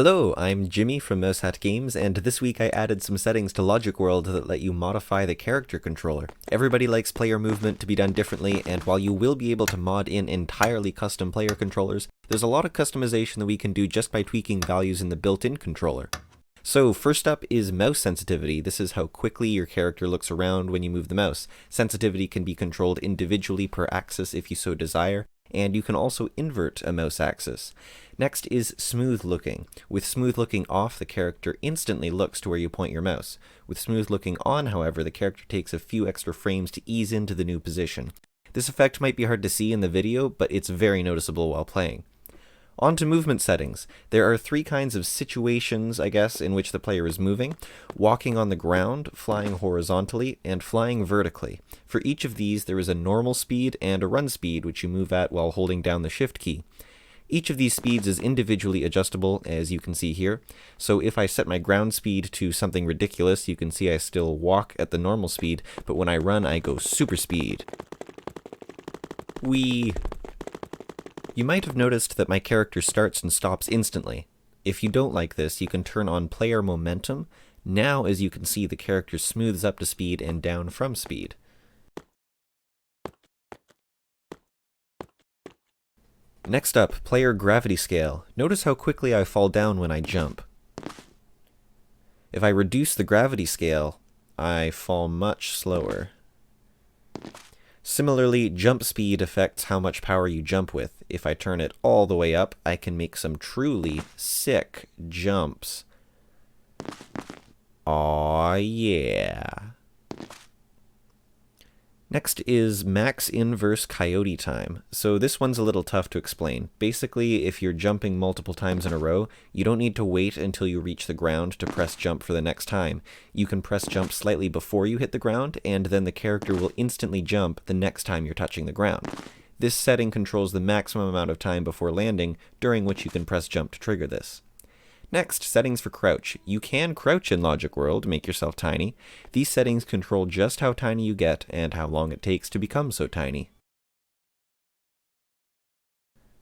Hello, I'm Jimmy from Mousehat Games, and this week I added some settings to Logic World that let you modify the character controller. Everybody likes player movement to be done differently, and while you will be able to mod in entirely custom player controllers, there's a lot of customization that we can do just by tweaking values in the built-in controller. So first up is mouse sensitivity. This is how quickly your character looks around when you move the mouse. Sensitivity can be controlled individually per axis if you so desire, and you can also invert a mouse axis. Next is smooth looking. With smooth looking off, the character instantly looks to where you point your mouse. With smooth looking on, however, the character takes a few extra frames to ease into the new position. This effect might be hard to see in the video, but it's very noticeable while playing. On to movement settings. There are three kinds of situations, I guess, in which the player is moving: walking on the ground, flying horizontally, and flying vertically. For each of these, there is a normal speed and a run speed, which you move at while holding down the shift key. Each of these speeds is individually adjustable, as you can see here. So if I set my ground speed to something ridiculous, you can see I still walk at the normal speed, but when I run, I go super speed. Whee! You might have noticed that my character starts and stops instantly. If you don't like this, you can turn on player momentum. Now, as you can see, the character smooths up to speed and down from speed. Next up, player gravity scale. Notice how quickly I fall down when I jump. If I reduce the gravity scale, I fall much slower. Similarly, jump speed affects how much power you jump with. If I turn it all the way up, I can make some truly sick jumps. Aw, yeah. Next is max inverse coyote time. So this one's a little tough to explain. Basically, if you're jumping multiple times in a row, you don't need to wait until you reach the ground to press jump for the next time. You can press jump slightly before you hit the ground, and then the character will instantly jump the next time you're touching the ground. This setting controls the maximum amount of time before landing, during which you can press jump to trigger this. Next, settings for crouch. You can crouch in Logic World to make yourself tiny. These settings control just how tiny you get and how long it takes to become so tiny.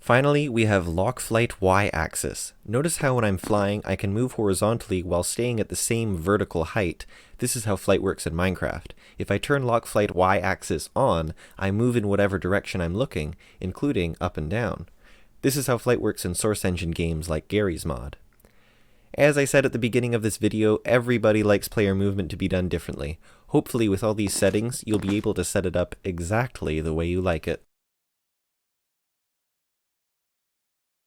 Finally, we have lock flight y-axis. Notice how when I'm flying, I can move horizontally while staying at the same vertical height. This is how flight works in Minecraft. If I turn lock flight y-axis on, I move in whatever direction I'm looking, including up and down. This is how flight works in Source Engine games like Garry's Mod. As I said at the beginning of this video, everybody likes player movement to be done differently. Hopefully with all these settings, you'll be able to set it up exactly the way you like it.